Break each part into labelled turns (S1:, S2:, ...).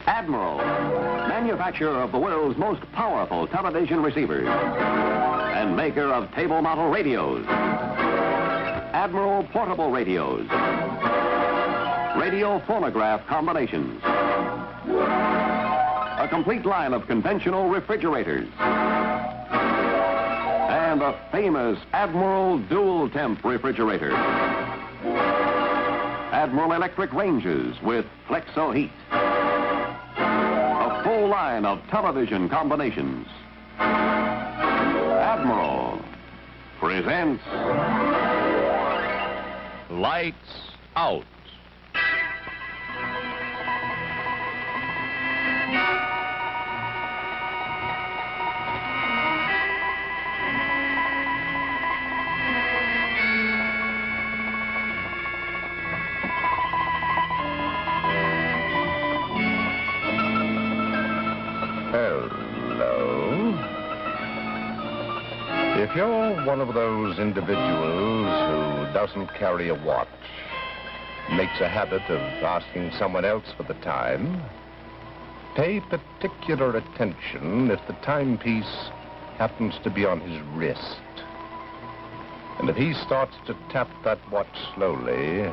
S1: Admiral, manufacturer of the world's most powerful television receivers and maker of table model radios. Admiral portable radios, radio phonograph combinations, a complete line of conventional refrigerators, and a famous Admiral dual temp refrigerator. Admiral electric ranges with Flexo heat. A full line of television combinations. Admiral presents Lights Out.
S2: If you're one of those individuals who doesn't carry a watch, makes a habit of asking someone else for the time, pay particular attention if the timepiece happens to be on his wrist. And if he starts to tap that watch slowly,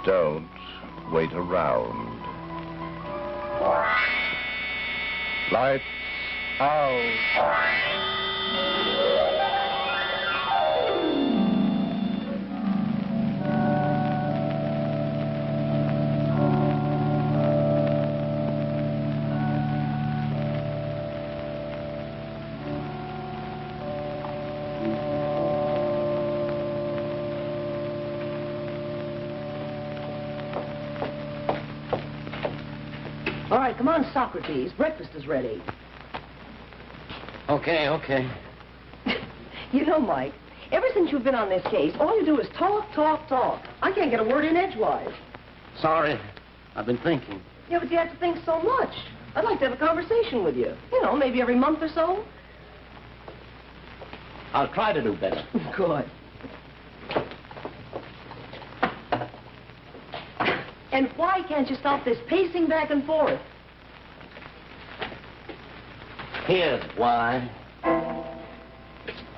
S2: don't wait around. Lights out.
S3: All right, come on, Socrates. Breakfast is ready.
S4: Okay.
S3: You know, Mike, ever since you've been on this case, all you do is talk. I can't get a word in edgewise.
S4: Sorry, I've been thinking.
S3: Yeah, but you have to think so much. I'd like to have a conversation with you. You know, maybe every month or so.
S4: I'll try to do better.
S3: Good. And why can't you stop this pacing back and forth?
S4: Here's why.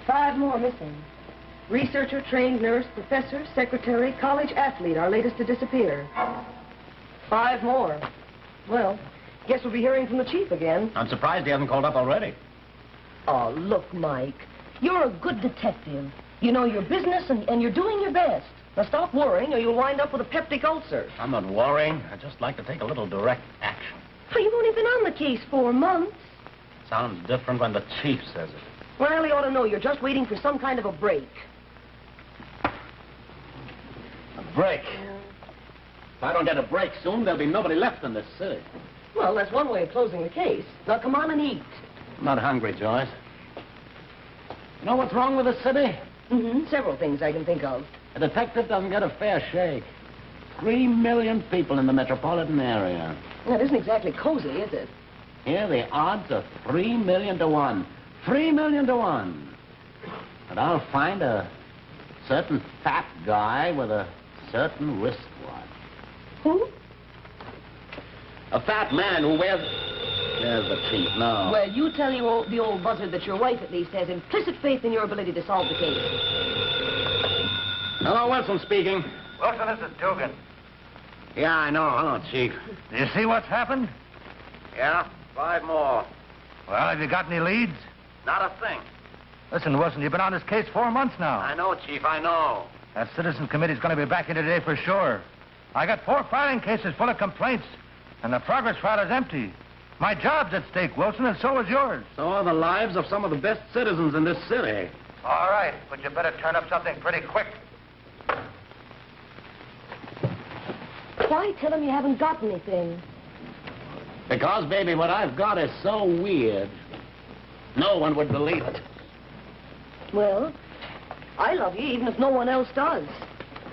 S3: 5 more missing. Researcher, trained nurse, professor, secretary, college athlete, our latest to disappear. 5 more. Well, guess we'll be hearing from the chief again.
S4: I'm surprised he hasn't called up already.
S3: Oh, look, Mike, you're a good detective. You know your business and you're doing your best. Now stop worrying or you'll wind up with a peptic ulcer.
S4: I'm not worrying. I'd just like to take a little direct action.
S3: Well, you've only been on the case 4 months.
S4: Sounds different when the chief says it.
S3: Well, he ought to know you're just waiting for some kind of a break.
S4: A break? If I don't get a break soon, there'll be nobody left in this city.
S3: Well, that's one way of closing the case. Now, come on and eat.
S4: I'm not hungry, Joyce. You know what's wrong with the city?
S3: Several things I can think of.
S4: A detective doesn't get a fair shake. 3 million people in the metropolitan area.
S3: That isn't exactly cozy, is it?
S4: Here, the odds are 3 million to 1. 3 million to 1. But I'll find a certain fat guy with a certain wristwatch.
S3: Who?
S4: A fat man who wears... There's the chief, no.
S3: Well, you tell the old buzzard that your wife at least has implicit faith in your ability to solve the case.
S4: Hello, Wilson speaking.
S5: Wilson, this is Dugan.
S4: Yeah, I know. Hello, Chief.
S5: Do you see what's happened?
S4: Yeah, 5 more.
S5: Well, have you got any leads?
S4: Not a thing.
S5: Listen, Wilson, you've been on this case 4 months now.
S4: I know, Chief, I know.
S5: That citizen committee's going to be back in today for sure. I got 4 filing cases full of complaints, and the progress file is empty. My job's at stake, Wilson, and so is yours.
S4: So are the lives of some of the best citizens in this city.
S5: All right, but you better turn up something pretty quick.
S3: Why tell him you haven't got anything?
S4: Because, baby, what I've got is so weird. No one would believe it.
S3: Well, I love you even if no one else does.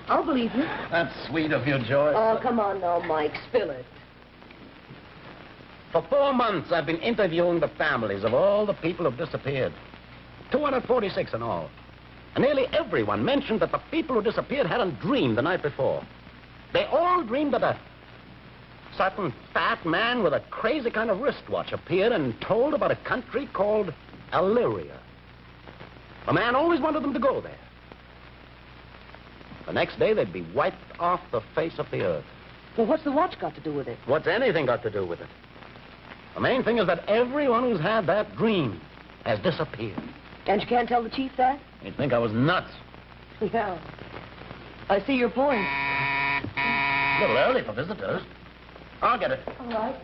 S3: I'll believe you.
S4: That's sweet of you, Joyce.
S3: Oh, come on now, Mike. Spill it.
S4: For 4 months, I've been interviewing the families of all the people who've disappeared. 246 in all. And nearly everyone mentioned that the people who disappeared hadn't dreamed the night before. They all dreamed that certain fat man with a crazy kind of wristwatch appeared and told about a country called Illyria. The man always wanted them to go there. The next day, they'd be wiped off the face of the earth.
S3: Well, what's the watch got to do with it?
S4: What's anything got to do with it? The main thing is that everyone who's had that dream has disappeared.
S3: And you can't tell the chief that?
S4: You'd think I was nuts.
S3: Yeah. I see your point.
S4: A little early for visitors. I'll get it.
S3: All right.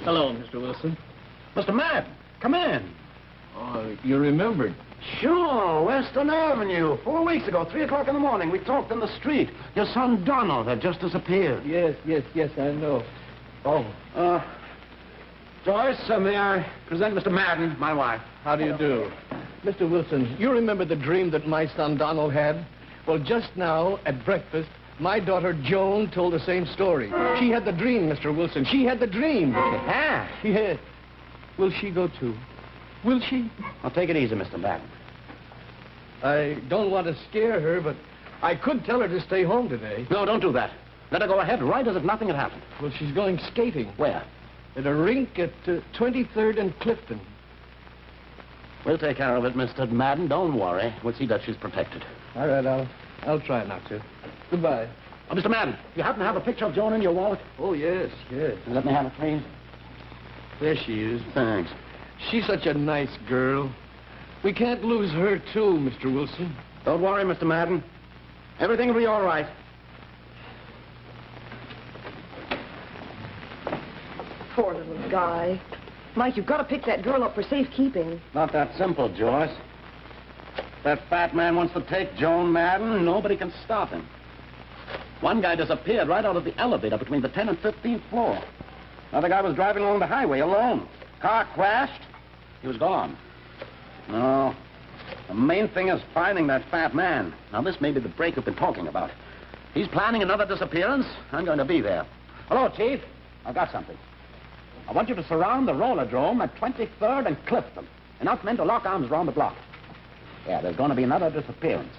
S6: Hello, Mr. Wilson.
S4: Mr. Madden, come in.
S6: Oh, you remembered.
S4: Sure, Western Avenue. 4 weeks ago, 3 o'clock in the morning, we talked in the street. Your son Donald had just disappeared.
S6: Yes, I know. Oh,
S4: Joyce, may I present Mr. Madden, my wife.
S6: how do you do? Mr. Wilson, you remember the dream that my son Donald had? Well, just now, at breakfast, my daughter Joan told the same story. She had the dream, Mr. Wilson. She had the dream.
S4: Ah,
S6: Yes. Will she go too? Will she?
S4: I'll take it easy, Mr. Madden.
S6: I don't want to scare her, but I could tell her to stay home today.
S4: No, don't do that. Let her go ahead right as if nothing had happened.
S6: Well, she's going skating
S4: Where?
S6: at a rink at 23rd and Clifton.
S4: We'll take care of it, Mr. Madden. Don't worry. We'll see that she's protected.
S6: All right, I'll try not to. Goodbye.
S4: Oh, Mr. Madden, you happen to have a picture of Joan in your wallet?
S6: Oh, yes.
S4: Let me have it, please.
S6: There she is.
S4: Thanks.
S6: She's such a nice girl. We can't lose her, too, Mr. Wilson.
S4: Don't worry, Mr. Madden. Everything will be all right.
S3: Poor little guy. Mike, you've got to pick that girl up for safekeeping.
S4: Not that simple, Joyce. That fat man wants to take Joan Madden. Nobody can stop him. One guy disappeared right out of the elevator between the 10th and 15th floor. Another guy was driving along the highway alone. Car crashed. He was gone. No. The main thing is finding that fat man. Now, this may be the break we've been talking about. He's planning another disappearance. I'm going to be there. Hello, Chief. I've got something. I want you to surround the roller-drome at 23rd and Clifton. Enough men to lock arms around the block. Yeah, there's going to be another disappearance.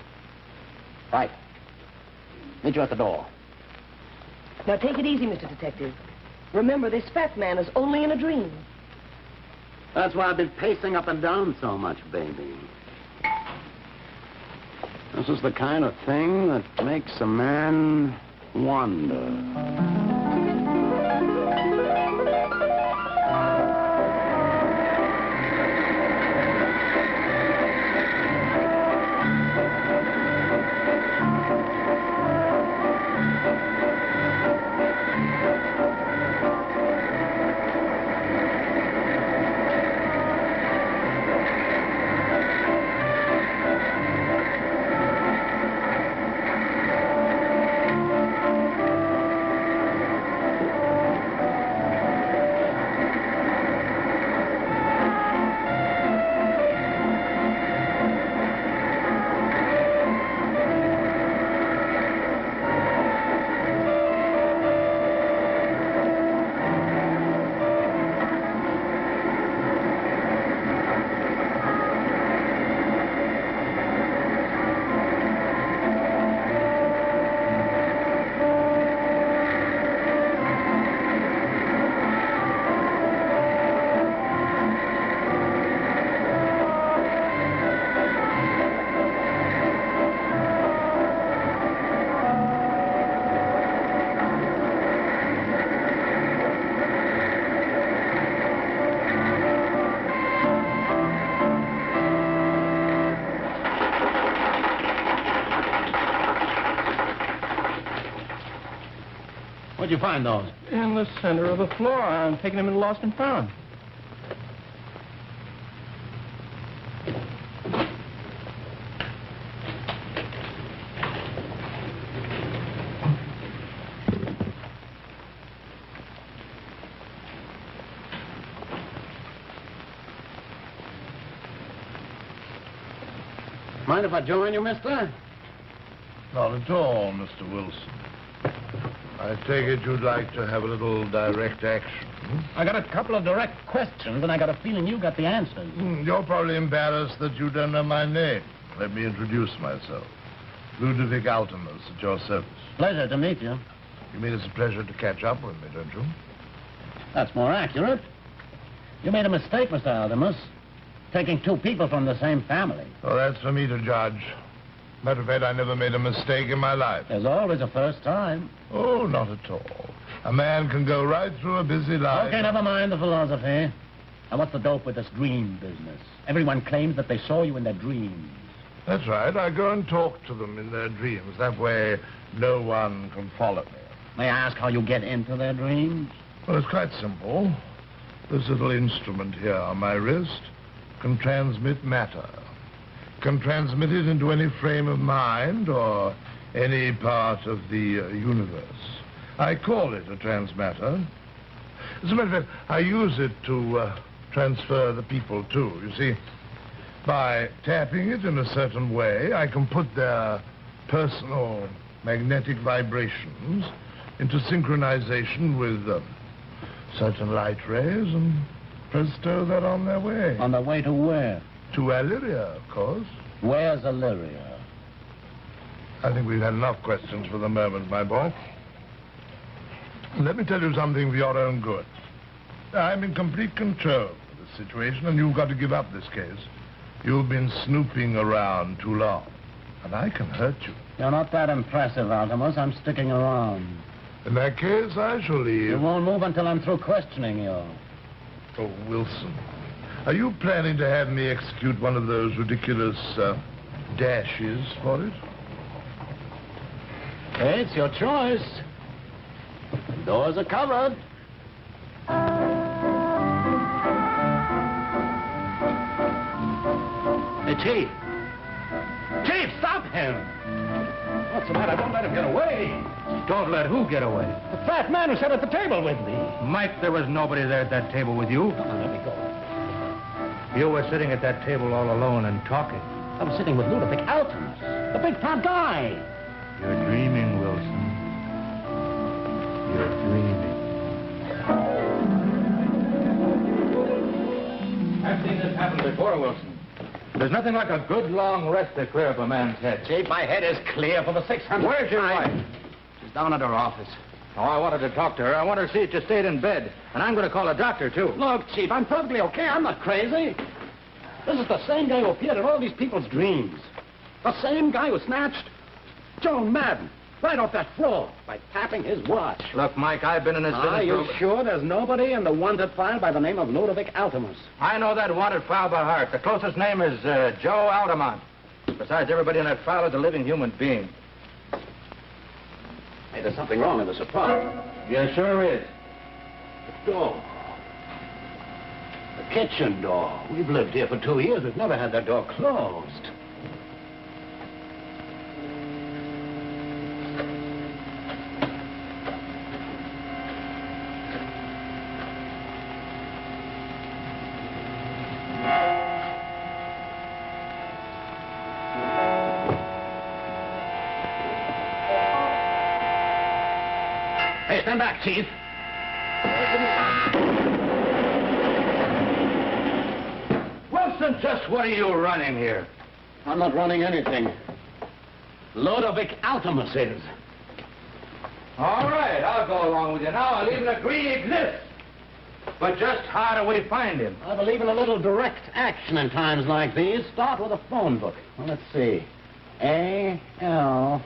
S4: Right. Meet you at the door.
S3: Now, take it easy, Mr. Detective. Remember, this fat man is only in a dream.
S4: That's why I've been pacing up and down so much, baby. This is the kind of thing that makes a man wonder. Where'd you find those?
S6: In the center of the floor. I'm taking them in Lost and Found.
S4: Mind if I join you, mister?
S2: Not at all, Mr. Wilson. I take it you'd like to have a little direct action.
S4: I got a couple of direct questions, and I got a feeling you got the answers.
S2: You're probably embarrassed that you don't know my name. Let me introduce myself. Ludovic Altimus at your service.
S4: Pleasure to meet you.
S2: You mean it's a pleasure to catch up with me, don't you?
S4: That's more accurate. You made a mistake, Mr. Altimus, taking two people from the same family.
S2: Oh, that's for me to judge. Matter of fact, I never made a mistake in my life.
S4: There's always a first time.
S2: Oh, not at all. A man can go right through a busy life.
S4: Okay, never mind the philosophy. Now, what's the dope with this dream business? Everyone claims that they saw you in their dreams.
S2: That's right. I go and talk to them in their dreams. That way, no one can follow me.
S4: May I ask how you get into their dreams?
S2: Well, it's quite simple. This little instrument here on my wrist can transmit matter. Can transmit it into any frame of mind or any part of the universe. I call it a transmatter. As a matter of fact, I use it to transfer the people, too. You see, by tapping it in a certain way, I can put their personal magnetic vibrations into synchronization with certain light rays, and presto, they're on their way.
S4: On their way to where?
S2: To Illyria, of course.
S4: Where's Illyria?
S2: I think we've had enough questions for the moment, my boy. Let me tell you something for your own good. I'm in complete control of the situation, and you've got to give up this case. You've been snooping around too long, and I can hurt you.
S4: You're not that impressive, Altimus. I'm sticking around.
S2: In that case, I shall leave.
S4: You won't move until I'm through questioning you.
S2: Oh, Wilson, are you planning to have me execute one of those ridiculous dashes for it?
S4: Hey, it's your choice. Doors are covered. Hey, Chief. Chief, stop him. What's the matter? Don't let him get away.
S5: Don't let who get away?
S4: The fat man who sat at the table with me.
S5: Mike, there was nobody there at that table with you.
S4: Come on, let me go.
S5: You were sitting at that table all alone and talking.
S4: I was sitting with Ludovic Altimus, the big fat guy.
S5: You're dreaming, Wilson. You're dreaming. I've seen this happen before, Wilson. There's nothing like a good long rest to clear up a man's head.
S4: Chief, my head is clear for the 600th
S5: Where's your
S4: time.
S5: wife?
S4: She's down at her office.
S5: Oh, I wanted to talk to her. I want her to see that you stayed in bed. And I'm going to call a doctor, too.
S4: Look, Chief, I'm perfectly okay. I'm not crazy. This is the same guy who appeared in all these people's dreams. The same guy who snatched Joan Madden right off that floor by tapping his watch.
S5: Look, Mike, I've been in this business.
S4: Are you sure there's nobody in the wanted file by the name of Ludovic Altimus?
S5: I know that wanted file by heart. The closest name is Joe Altamont. Besides, everybody in that file is a living human being.
S4: Hey, there's something wrong in this apartment.
S5: Yeah, sure is.
S4: The door. The kitchen door. We've lived here for 2 years. We've never had that door closed. Hey, stand back, Chief.
S5: Wilson, just what are you running here?
S4: I'm not running anything. Ludovic Altimus is.
S5: All right, I'll go along with you now. I'll even agree he exists. But just how do we find him?
S4: I believe in a little direct action in times like these. Start with a phone book. Well, let's see. A-L-A-L-T.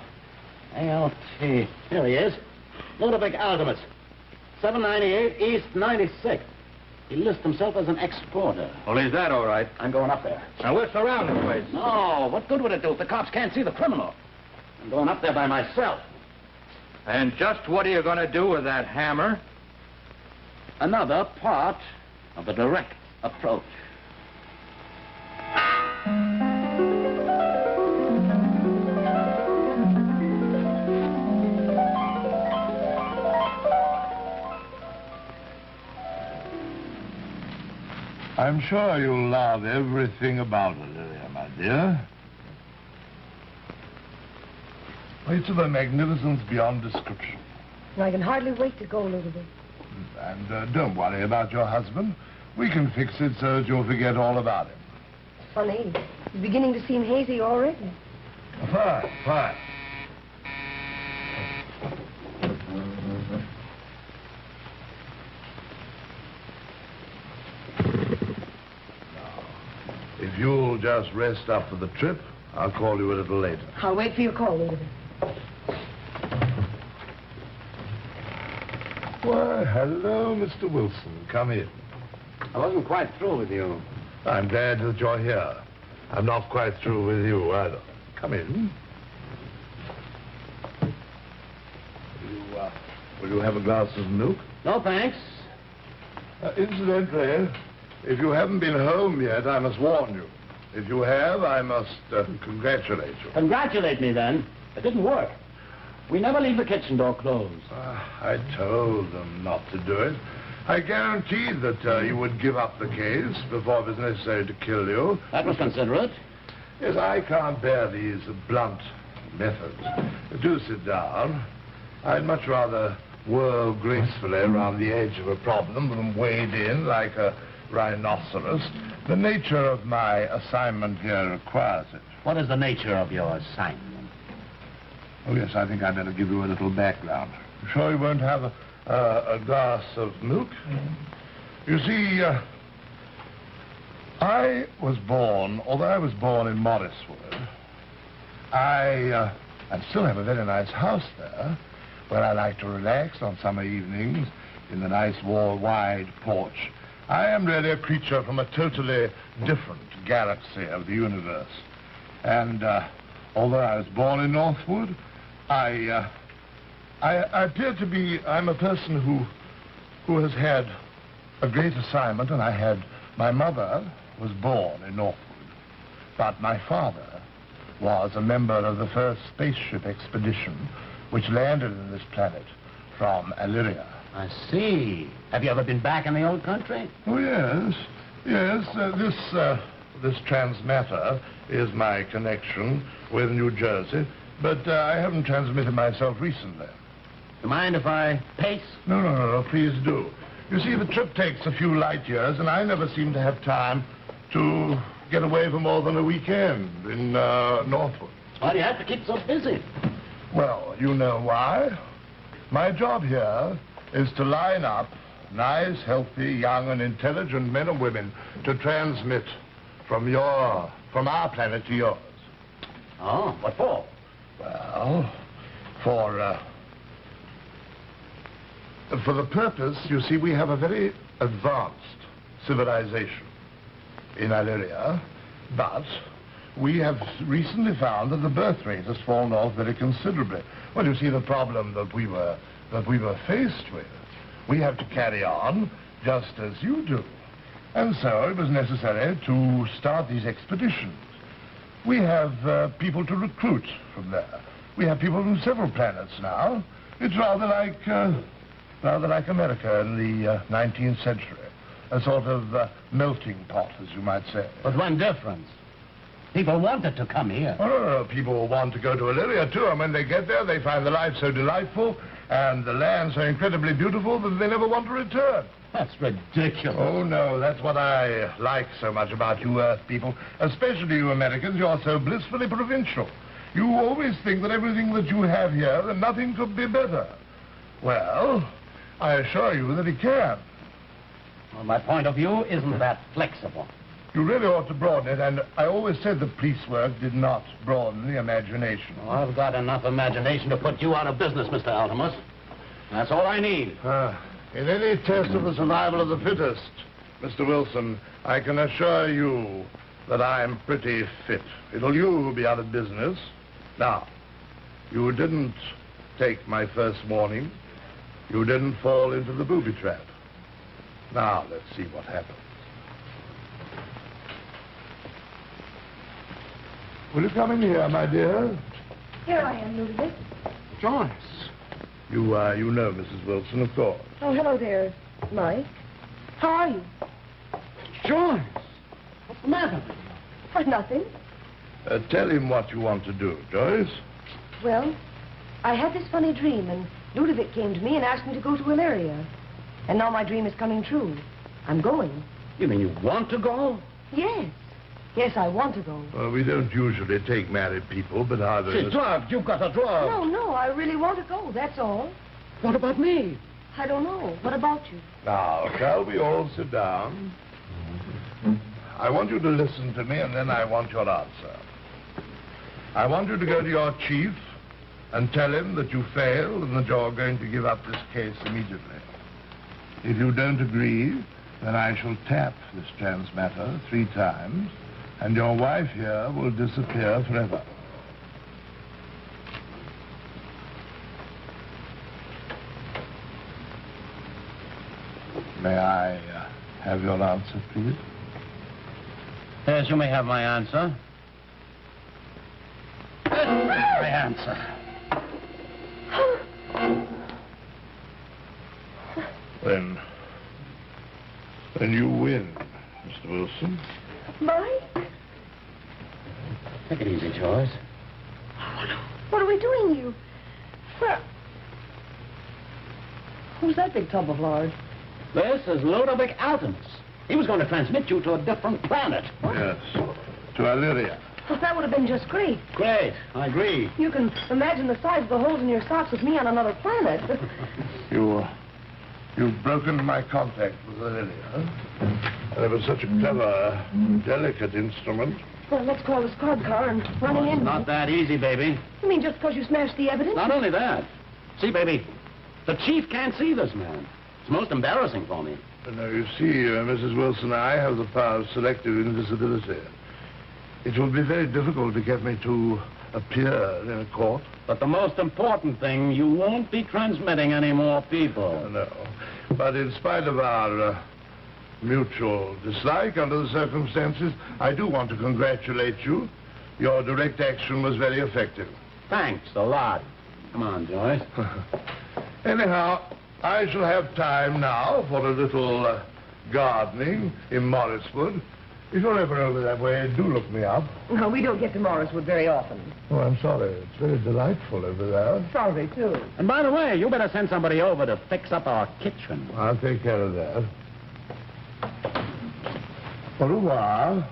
S4: Here he is. Ludovic Altimus. 798 East 96th. He lists himself as an exporter.
S5: Well, is that all right?
S4: I'm going up there.
S5: Now, we're surrounded, place.
S4: No, what good would it do if the cops can't see the criminal? I'm going up there by myself.
S5: And just what are you going to do with that hammer?
S4: Another part of the direct approach.
S2: I'm sure you'll love everything about Illyria, my dear. It's of a magnificence beyond description.
S3: I can hardly wait to go, Ludovic.
S2: And don't worry about your husband. We can fix it so that you'll forget all about him.
S3: Funny. He's beginning to seem hazy already.
S2: Fine, fine. If you'll just rest up for the trip, I'll call you a little later.
S3: I'll wait for your call, Ludwig.
S2: Why, hello, Mr. Wilson. Come in.
S4: I wasn't quite through with you.
S2: I'm glad that you're here. I'm not quite through with you either. Come in. Will you have a glass of milk?
S4: No, thanks.
S2: Incidentally, if you haven't been home yet, I must warn you. If you have, I must congratulate you.
S4: Congratulate me, then. It didn't work. We never leave the kitchen door closed.
S2: I told them not to do it. I guaranteed that you would give up the case before it was necessary to kill you.
S4: That was considerate.
S2: Yes, I can't bear these blunt methods. Do sit down. I'd much rather whirl gracefully around the edge of a problem than wade in like a rhinoceros. The nature of my assignment here requires it.
S4: What is the nature of your assignment?
S2: Oh, yes, I think I'd better give you a little background. You sure you won't have a glass of milk? You see, I was born, although I was born in Morriswood, I still have a very nice house there, where I like to relax on summer evenings in the nice wide porch. I am really a creature from a totally different galaxy of the universe. And although I was born in Northwood, I appear to be, I'm a person who has had a great assignment, and my mother was born in Northwood, but my father was a member of the first spaceship expedition which landed on this planet from Illyria.
S4: I see. Have you ever been back in the old country?
S2: Oh, yes. Yes, this transmatter is my connection with New Jersey, but I haven't transmitted myself recently.
S4: You mind if I pace?
S2: No, please do. You see, the trip takes a few light years, and I never seem to have time to get away for more than a weekend in Northwood.
S4: Why do you have to keep so busy?
S2: Well, you know why. My job here is to line up nice, healthy, young, and intelligent men and women to transmit from our planet to yours.
S4: Oh, what for?
S2: Well, for the purpose, you see, we have a very advanced civilization in Illyria, but we have recently found that the birth rate has fallen off very considerably. Well, you see, the problem that we were faced with, we have to carry on just as you do. And so it was necessary to start these expeditions. We have people to recruit from there. We have people from several planets now. It's rather like America in the 19th century. A sort of melting pot, as you might say.
S4: But one difference. People wanted to come here.
S2: Oh, no. People want to go to Illyria, too. And when they get there, they find the life so delightful and the land so incredibly beautiful that they never want to return.
S4: That's ridiculous.
S2: Oh, no, that's what I like so much about you Earth people, especially you Americans. You're so blissfully provincial. You always think that everything that you have here, that nothing could be better. Well, I assure you that it can.
S4: Well, my point of view isn't that flexible.
S2: You really ought to broaden it, and I always said that police work did not broaden the imagination.
S4: Well, I've got enough imagination to put you out of business, Mr. Altimus. That's all I need.
S2: In any test of the survival of the fittest, Mr. Wilson, I can assure you that I'm pretty fit. It'll you be out of business. Now, you didn't take my first warning. You didn't fall into the booby trap. Now, let's see what happens. Will you come in here, my dear?
S3: Here I am, Ludwig.
S2: Joyce. You know Mrs. Wilson, of course.
S3: Oh, hello there, Mike. How are you?
S4: Joyce! What's the matter with you?
S3: Oh, nothing.
S2: Tell him what you want to do, Joyce.
S3: Well, I had this funny dream, and Ludovic came to me and asked me to go to Illyria. And now my dream is coming true. I'm going.
S4: You mean you want to go?
S3: Yes. Yes, I want to go.
S7: Well, we don't usually take married people, but either...
S6: She's drugged. You've got her drugged.
S3: No, I really want to go, that's all.
S6: What about me?
S3: I don't know. What about you?
S7: Now, shall we all sit down? I want you to listen to me, and then I want your answer. I want you to go to your chief and tell him that you failed and that you're going to give up this case immediately. If you don't agree, then I shall tap this transmitter 3 times, and your wife here will disappear forever. May I have your answer, please?
S4: Yes, you may have my answer. My answer.
S7: Then you win, Mr. Wilson.
S3: Mike?
S4: Take it easy, Joyce.
S3: What are we doing, you? Where? Who's that big tub of lard?
S4: This is Ludovic Altonus. He was going to transmit you to a different planet.
S7: Yes, to Illyria.
S3: Well, that would have been just great.
S4: Great, I agree.
S3: You can imagine the size of the holes in your socks with me on another planet.
S7: You've broken my contact with Illyria. And it was such a clever, delicate instrument.
S3: Well, let's call the squad car and run
S4: Well,
S3: in.
S4: it's not that easy, baby.
S3: You mean just because you smashed the evidence?
S4: Not only that. See, baby, the chief can't see this man. It's most embarrassing for me.
S7: Now, you see, Mrs. Wilson, I have the power of selective invisibility. It will be very difficult to get me to appear in a court.
S4: But the most important thing, you won't be transmitting any more people.
S7: No. But in spite of our mutual dislike under the circumstances, I do want to congratulate you. Your direct action was very effective.
S4: Thanks a lot. Come on, Joyce.
S7: Anyhow, I shall have time now for a little gardening in Morriswood. If you're ever over that way, do look me up.
S3: No, we don't get to Morriswood very often.
S7: Oh, I'm sorry. It's very delightful over there.
S3: Sorry, too.
S4: And by the way, you better send somebody over to fix up our kitchen.
S7: I'll take care of that. Au revoir.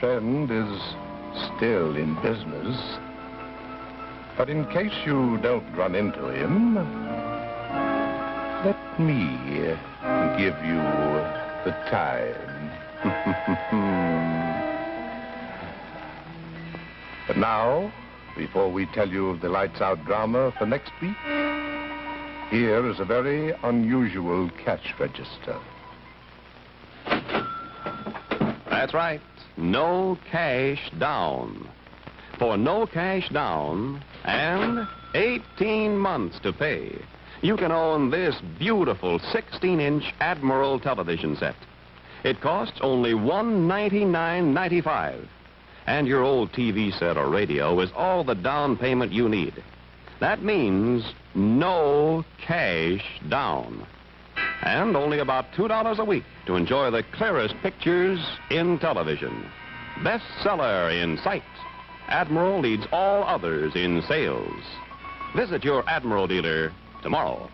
S7: Friend is still in business. But in case you don't run into him, let me give you the time. But now, before we tell you of the Lights Out drama for next week, here is a very unusual cash register.
S1: That's right. No cash down. For no cash down and 18 months to pay, you can own this beautiful 16-inch Admiral television set. It costs only $199.95. And your old TV set or radio is all the down payment you need. That means no cash down. And only about $2 a week to enjoy the clearest pictures in television. Bestseller in sight. Admiral leads all others in sales. Visit your Admiral dealer tomorrow.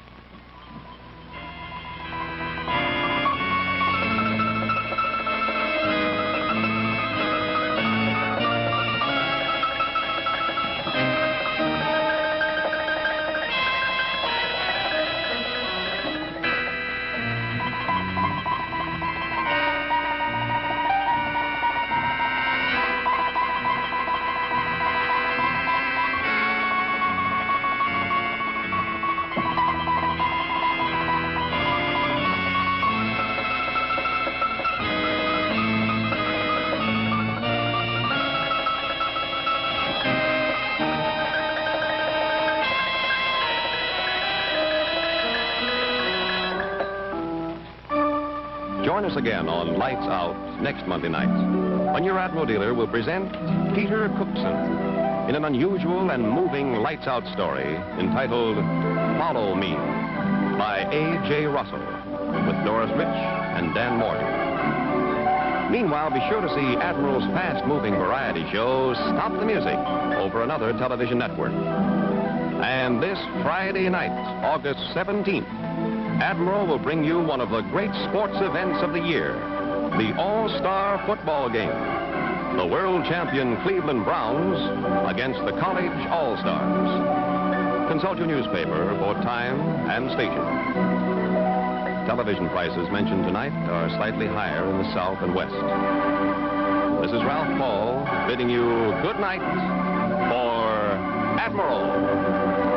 S1: Join us again on Lights Out next Monday night, when your Admiral dealer will present Peter Cookson in an unusual and moving Lights Out story entitled Follow Me by A.J. Russell, with Doris Rich and Dan Morgan. Meanwhile, be sure to see Admiral's fast-moving variety show, Stop the Music, over another television network. And this Friday night, August 17th, Admiral will bring you one of the great sports events of the year, the All-Star Football Game. The world champion Cleveland Browns against the College All-Stars. Consult your newspaper for time and station. Television prices mentioned tonight are slightly higher in the South and West. This is Ralph Paul bidding you good night for Admiral.